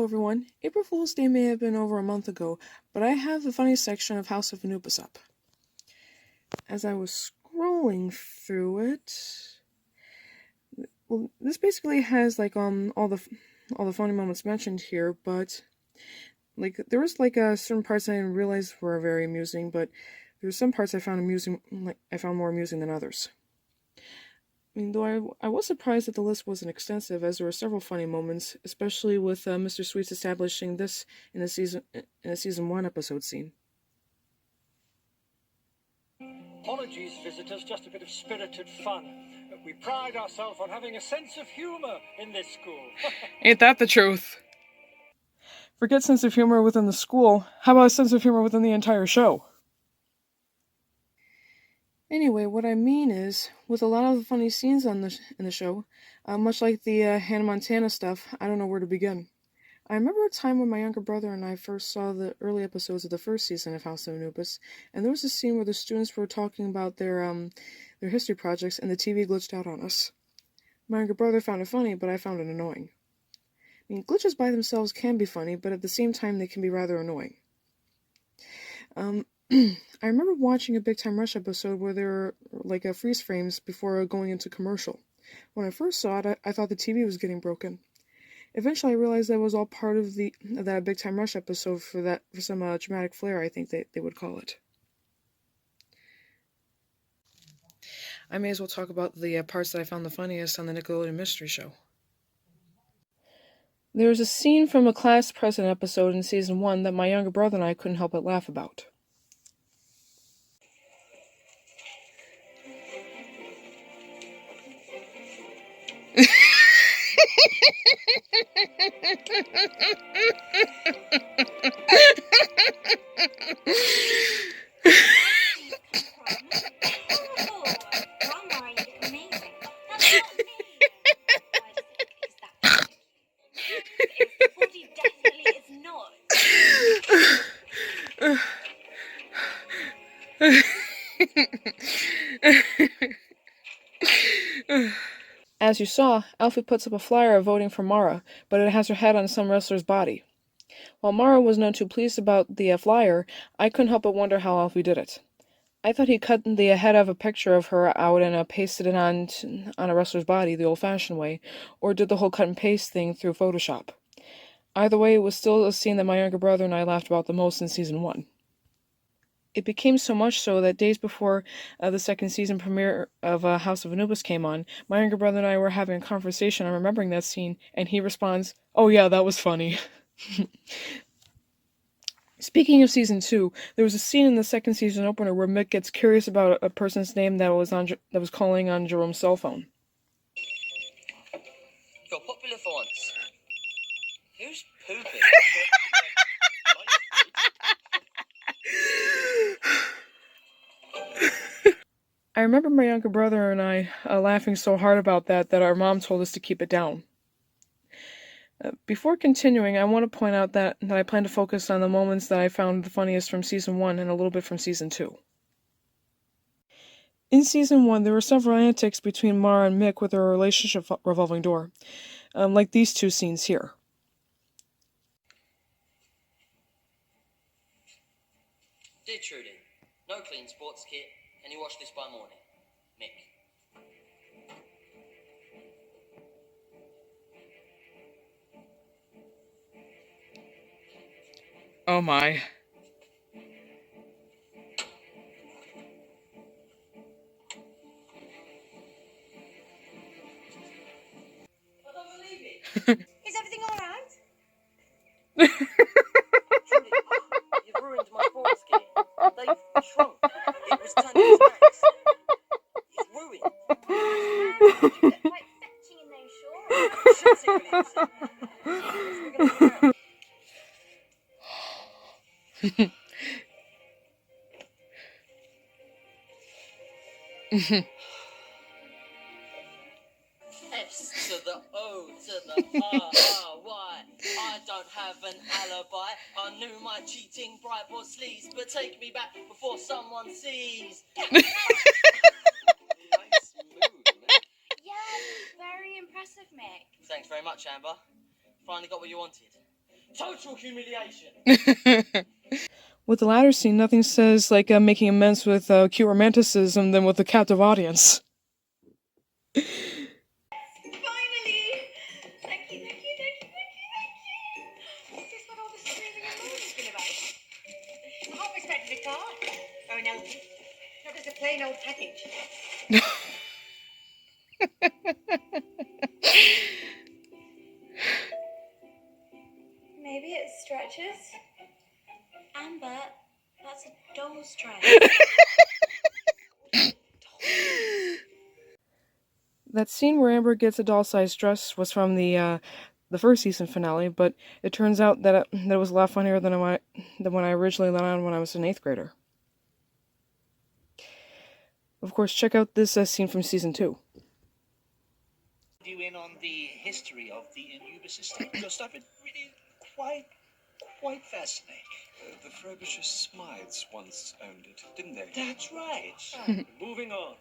Hello everyone. April Fool's Day may have been over a month ago, but I have the funny section of House of Anubis up. As I was scrolling through it, well, this basically has like all the funny moments mentioned here, but like there was certain parts I didn't realize were very amusing, but there were some parts I found more amusing than others. I mean, though I was surprised that the list wasn't extensive, as there were several funny moments, especially with Mr. Sweets establishing this in a season 1 episode scene. Apologies, visitors, just a bit of spirited fun. We pride ourselves on having a sense of humor in this school. Ain't that the truth? Forget sense of humor within the school. How about a sense of humor within the entire show? Anyway, what I mean is, with a lot of the funny scenes in the show, much like the Hannah Montana stuff, I don't know where to begin. I remember a time when my younger brother and I first saw the early episodes of the first season of House of Anubis, and there was a scene where the students were talking about their history projects, and the TV glitched out on us. My younger brother found it funny, but I found it annoying. I mean, glitches by themselves can be funny, but at the same time they can be rather annoying. I remember watching a Big Time Rush episode where there were freeze frames before going into commercial. When I first saw it, I thought the TV was getting broken. Eventually, I realized that was all part of that Big Time Rush episode for some dramatic flair, I think they would call it. I may as well talk about the parts that I found the funniest on the Nickelodeon Mystery Show. There was a scene from a class president episode in season 1 that my younger brother and I couldn't help but laugh about. As you saw, Alfie puts up a flyer voting for Mara, but it has her head on some wrestler's body. While Mara was none too pleased about the flyer, I couldn't help but wonder how Alfie did it. I thought he cut the head of a picture of her out and pasted it on a wrestler's body the old-fashioned way, or did the whole cut and paste thing through Photoshop. Either way, it was still a scene that my younger brother and I laughed about the most in season 1. It became so much so that days before the second season premiere of House of Anubis came on, my younger brother and I were having a conversation on remembering that scene, and he responds, "Oh yeah, that was funny." Speaking of season 2, there was a scene in the second season opener where Mick gets curious about a person's name that was calling on Jerome's cell phone. You're popular for once. Who's pooping? I remember my younger brother and I laughing so hard about that our mom told us to keep it down. Before continuing, I want to point out that I plan to focus on the moments that I found the funniest from season 1 and a little bit from season 2. In season 1, there were several antics between Mara and Mick with their relationship revolving door, like these two scenes here. Dear Trudy, no clean sports kit. Can you wash this by morning? Mick. Oh my. I don't believe it. Is everything alright? Trudy, you've ruined my sports kit. They've shrunk. It was turned into max. It's ruined. You look quite fetching in those shorts. Shut it, Lindsay. We're going to go out. S to the O to the R-R-Y. I don't have an alibi. I knew my cheating bribe was sleaze, but take me back before someone sees. Nice move, man. Yeah, very impressive, Mick. Thanks very much, Amber. Finally got what you wanted. Total humiliation. With the latter scene, nothing says like making amends with cute romanticism than with a captive audience. Finally! Thank you. Is this what all the screaming and moaning's been about? I half expected a car. Or an LP. Not just a plain old package. Maybe it stretches. Amber, that's a doll's dress. That scene where Amber gets a doll-sized dress was from the first season finale, but it turns out that it was a lot funnier than when I originally let on when I was an 8th grader. Of course, check out this scene from season 2. You in on the history of the Anubis system because I've been really quite fascinated. The Frobisher Smythes once owned it, didn't they? That's right. Moving on.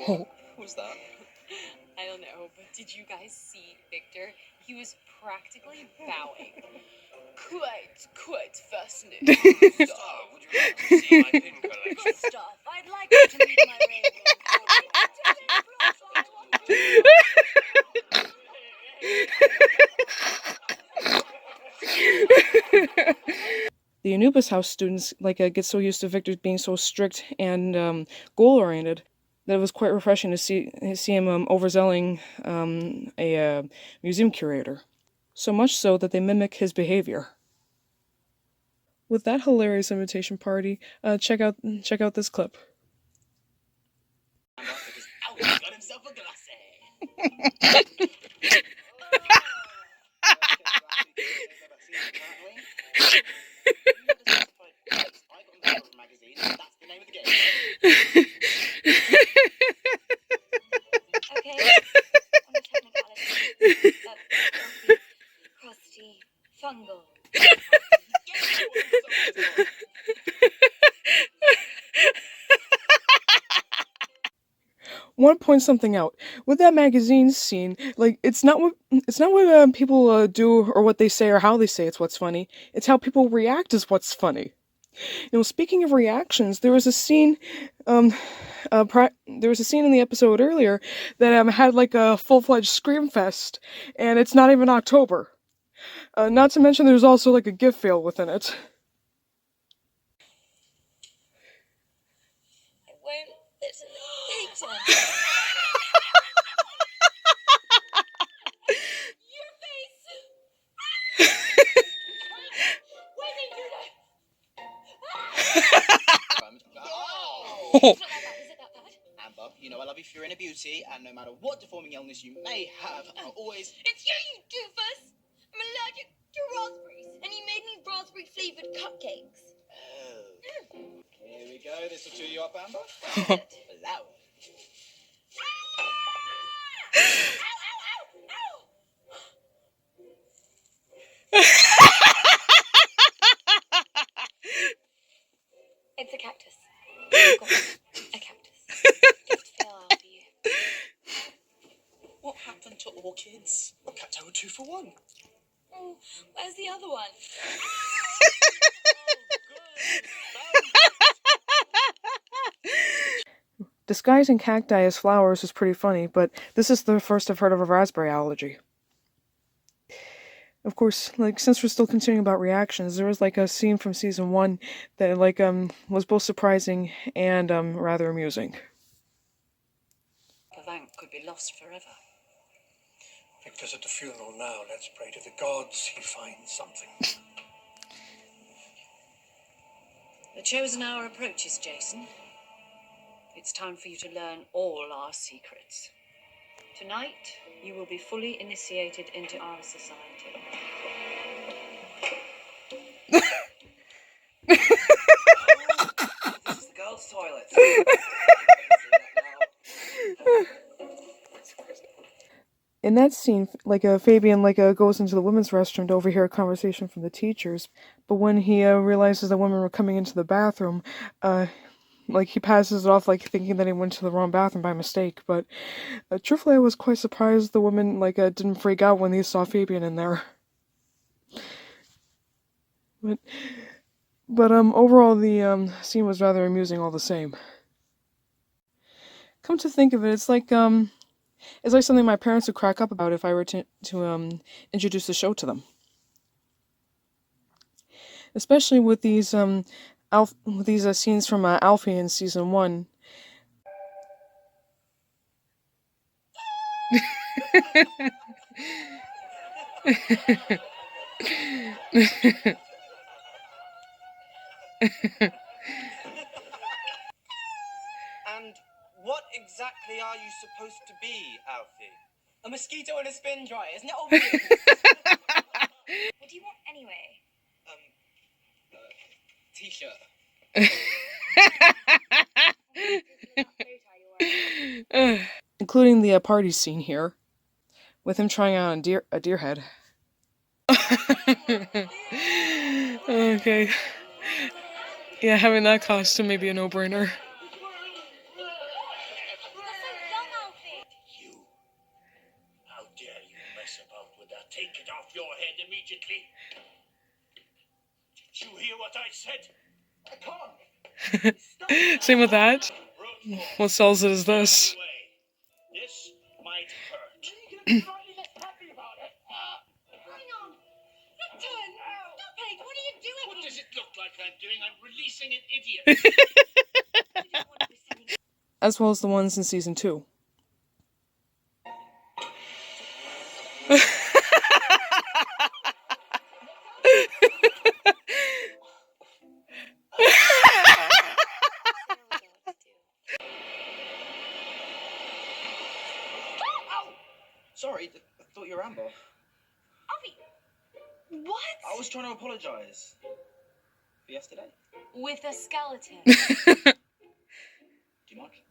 Oh. What was that? I don't know, but did you guys see Victor? He was practically bowing. Quite fascinating. Star, would you like to see my pin collection? Stuff. I'd like you to meet my The Anubis House students get so used to Victor being so strict and goal-oriented that it was quite refreshing to see him overzealing a museum curator. So much so that they mimic his behavior. With that hilarious invitation party, check out this clip. Because Alfie got himself a glassy. Okay. On a technicality. That's crusty, fungal. Want to point something out with that magazine scene. It's not what people do or what they say or how they say it's what's funny. It's how people react is what's funny. Speaking of reactions, there was a scene in the episode earlier that had a full-fledged scream fest, and it's not even October. Not to mention there's also a gift fail within it. I won't listen to Your face! Why did you do that? Oh! Is it that bad? Amber, you know I love you for your inner beauty, and no matter what deforming illness you may have, I'll always... It's you doofus! I'm allergic to raspberries, and you made me raspberry-flavored cupcakes. Oh. Here we go. This will cheer you up, Amber. Good. Flower. Ow, ow, ow, ow! It's a cactus. Of course, a cactus. Just fell out for you. What happened to orchids? Cato 2 for 1. Oh, where's the other one? Disguising cacti as flowers is pretty funny, but this is the first I've heard of a raspberry allergy. Of course, since we're still continuing about reactions, there was a scene from season 1 that was both surprising and rather amusing. Pavank could be lost forever. Victor's at the funeral now. Let's pray to the gods he finds something. The chosen hour approaches, Jason. It's time for you to learn all our secrets. Tonight, you will be fully initiated into our society. This is the girls' toilet. In that scene, Fabian goes into the women's restroom to overhear a conversation from the teachers, but when he realizes the women were coming into the bathroom, Like, he passes it off like thinking that he went to the wrong bathroom by mistake, but truthfully I was quite surprised the women, like, didn't freak out when they saw Fabian in there. But overall the scene was rather amusing all the same. Come to think of it, it's like something my parents would crack up about if I were to introduce the show to them. Especially with these scenes from Alfie in season 1. And what exactly are you supposed to be, Alfie? A mosquito in a spin dryer, isn't it obvious? What do you want anyway? T-shirt. Including the party scene here, with him trying out a deer head. Okay. Yeah, having that costume may be a no-brainer. You. How dare you mess about with that? Take it off your head immediately. Did you hear what I said? I can't. Same with that. What sells it is this. This might hurt. Hang on. Victor, stop it. What are you doing? What does it look like I'm doing? I'm releasing an idiot. As well as the ones in season 2. Sorry, I thought you were Amber. Avi, what? I was trying to apologise for yesterday. With a skeleton. Too much?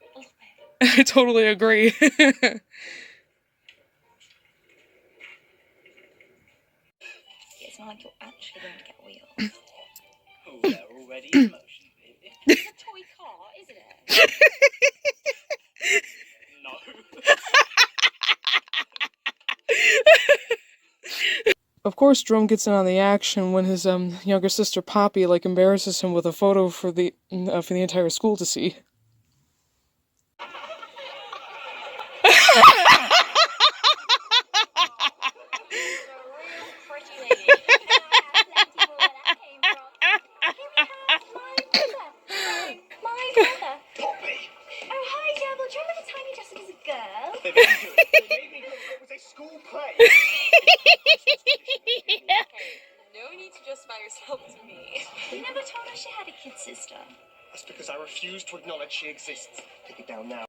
A little bit. I totally agree. It's not like you're actually going to get wheels. Oh, they're already in motion, baby. It's a toy car, isn't it? No. Of course, Jerome gets in on the action when his younger sister Poppy embarrasses him with a photo for the entire school to see. No need to justify yourself to me. You never told us she had a kid sister. That's because I refuse to acknowledge she exists. Take it down now.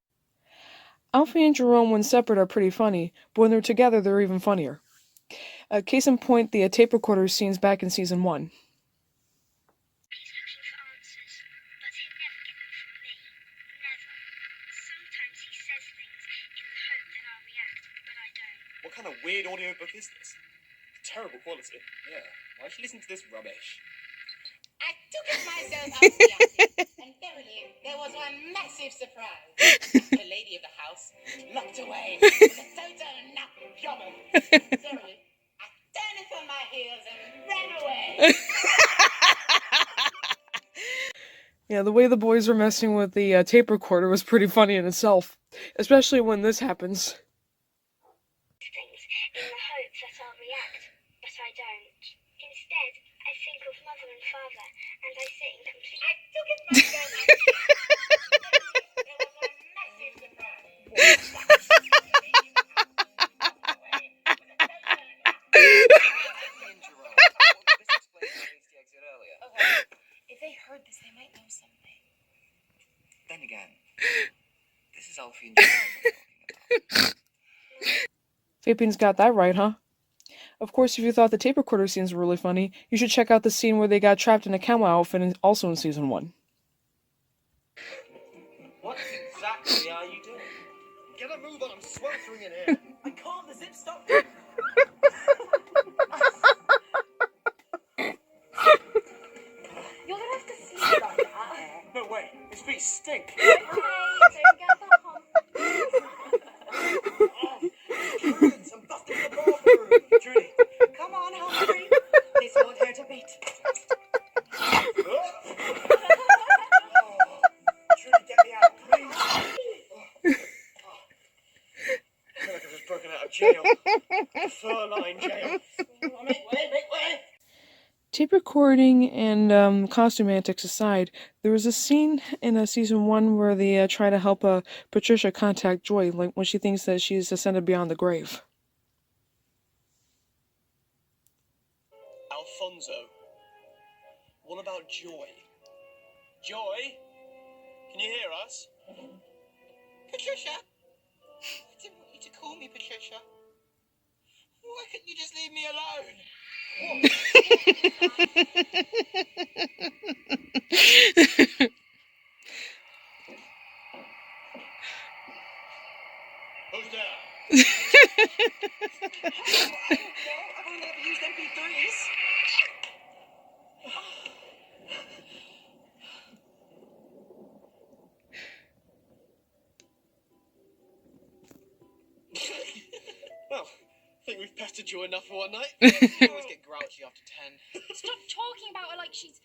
Alfie and Jerome, when separate, are pretty funny, but when they're together, they're even funnier. Case in point, the tape recorder scenes back in season 1. He's looking for answers, but he'll never get them from me. Never. Sometimes he says things in the hope that I'll react, but I don't. What kind of weird audiobook is this? Terrible quality. Yeah, why should you listen to this rubbish? I took it myself out to the attic, and verily, there was one massive surprise. The lady of the house locked away with a total nut jobber. Verily, I turned it on my heels and ran away. Yeah, the way the boys were messing with the tape recorder was pretty funny in itself, especially when this happens. Things in the hope that I'll react, but I don't. Instead, I think of mother and father, and I sit in complete... I took it myself out to the attic. There was one massive surprise. If they heard this, they might know something. Then again, this is Alfie and Jerome we're talking about. Fabian's got that right, huh? Of course, if you thought the tape recorder scenes were really funny, you should check out the scene where they got trapped in a camo outfit, also in season 1. What exactly are you doing? Get a move on, I'm sweltering in here. I can't, the zip stopped. You're going to have to sleep like that. No way. stink. Okay, don't get the hump. Prudence, I'm busting the bathroom. Judy. Come on, Humphrey. This won't hurt a bit. Judy, get me out, please. I feel like I've just broken out of jail. The fur-line jail. Make way. Tape recording and costume antics aside, there was a scene in season 1 where they try to help Patricia contact Joy, like when she thinks that she's ascended beyond the grave. Alfonso, what about Joy? Joy? Can you hear us? Patricia? I didn't want you to call me Patricia. Why couldn't you just leave me alone? Who's there? I don't know. I've only ever used MP3s. Well, I think we've pestered you enough for one night. You always get grouchy after 10. Stop talking about her like she's.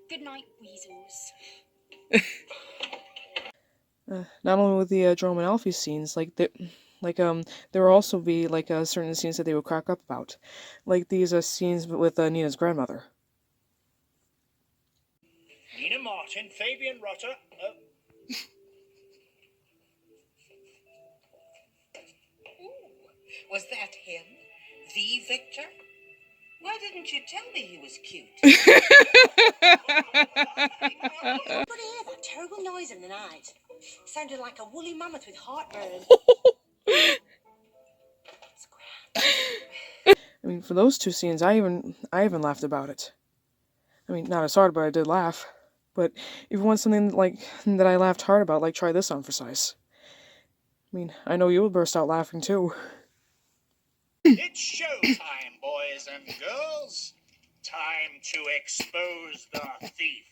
Good night, weasels. Not only with the Jerome and Alfie scenes, there will also be certain scenes that they would crack up about, like these scenes with Nina's grandmother. Nina Martin, Fabian Rutter. Was that him? The Victor? Why didn't you tell me he was cute? But hear that terrible noise in the night. Sounded like a woolly mammoth with heartburn. I mean, for those two scenes, I even laughed about it. I mean, not as hard, but I did laugh. But if you want something that I laughed hard about, try this on for size. I mean, I know you would burst out laughing too. It's showtime, boys and girls. Time to expose the thief.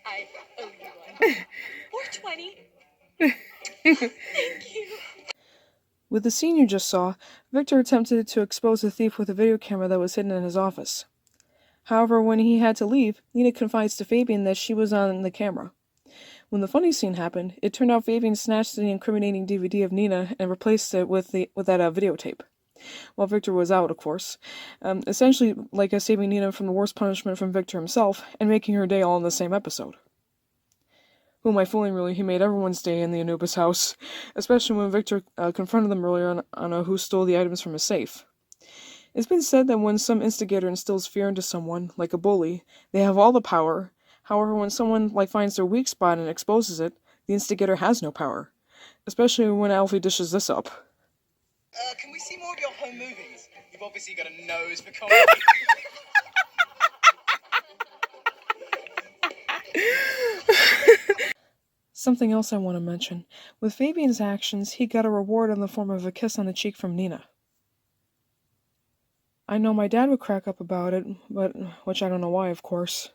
I owe you one. Or 20. Thank you. With the scene you just saw, Victor attempted to expose the thief with a video camera that was hidden in his office. However, when he had to leave, Nina confides to Fabian that she was on the camera. When the funny scene happened, it turned out Fabian snatched the incriminating DVD of Nina and replaced it with that videotape. While Victor was out, of course. Essentially, saving Nina from the worst punishment from Victor himself, and making her day all in the same episode. Who am I fooling, really? He made everyone's day in the Anubis house, especially when Victor confronted them earlier on who stole the items from his safe. It's been said that when some instigator instills fear into someone, like a bully, they have all the power. However, when someone finds their weak spot and exposes it, the instigator has no power. Especially when Alfie dishes this up. Can we see more of your home movies? You've obviously got a nose for comedy. Something else I want to mention. With Fabian's actions, he got a reward in the form of a kiss on the cheek from Nina. I know my dad would crack up about it, which I don't know why, of course.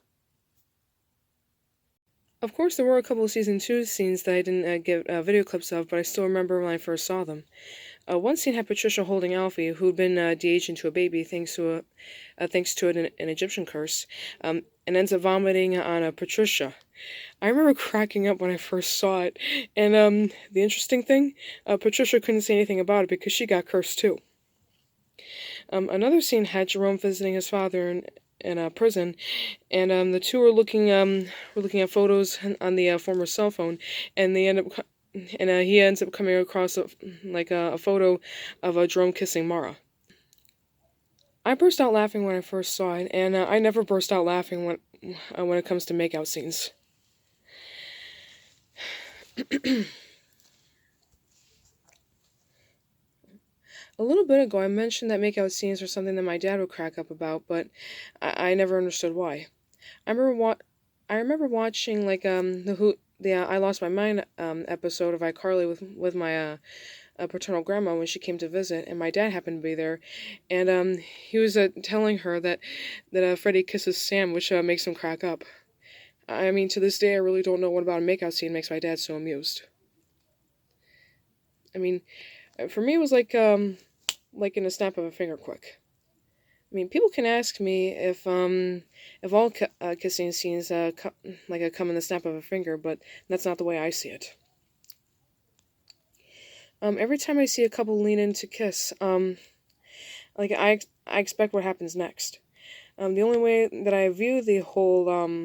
Of course, there were a couple of Season 2 scenes that I didn't get video clips of, but I still remember when I first saw them. One scene had Patricia holding Alfie, who had been de-aged into a baby thanks to an Egyptian curse, and ends up vomiting on Patricia. I remember cracking up when I first saw it, and the interesting thing, Patricia couldn't say anything about it because she got cursed too. Another scene had Jerome visiting his father in a prison, and the two were looking at photos on the former cell phone, and he ends up coming across a photo of Jerome kissing Mara. I burst out laughing when I first saw it, and I never burst out laughing when it comes to makeout scenes. A little bit ago, I mentioned that makeout scenes are something that my dad would crack up about, but I never understood why. I remember I remember watching like the I Lost My Mind episode of iCarly with my paternal grandma when she came to visit, and my dad happened to be there, and he was telling her that Freddie kisses Sam, which makes him crack up. I mean, to this day, I really don't know what about a makeout scene makes my dad so amused. I mean, for me, it was like in a snap of a finger, quick. I mean, people can ask me if all kissing scenes come in the snap of a finger, but that's not the way I see it. Every time I see a couple lean in to kiss, I expect what happens next. The only way that I view the whole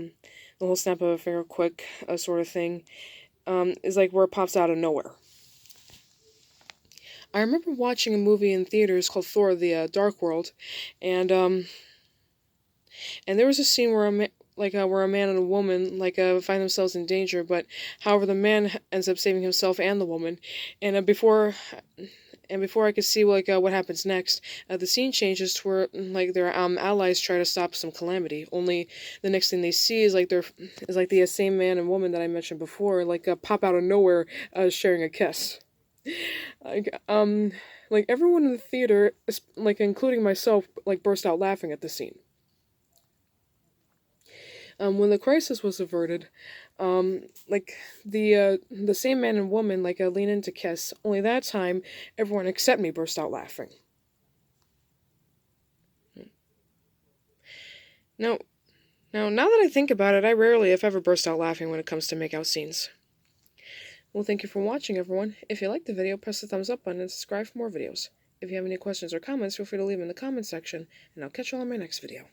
snap of a finger quick sort of thing, is like where it pops out of nowhere. I remember watching a movie in theaters called Thor: The Dark World, and there was a scene where where a man and a woman find themselves in danger, but however the man ends up saving himself and the woman, and before I could see what happens next, the scene changes to where their allies try to stop some calamity. Only the next thing they see is the same man and woman that I mentioned before pop out of nowhere sharing a kiss. Like everyone in the theater, including myself, burst out laughing at the scene. When the crisis was averted, the same man and woman lean in to kiss. Only that time, everyone except me burst out laughing. Now, now that I think about it, I rarely, if ever, burst out laughing when it comes to make-out scenes. Well, thank you for watching, everyone. If you liked the video, press the thumbs up button and subscribe for more videos. If you have any questions or comments, feel free to leave them in the comments section, and I'll catch you all in my next video.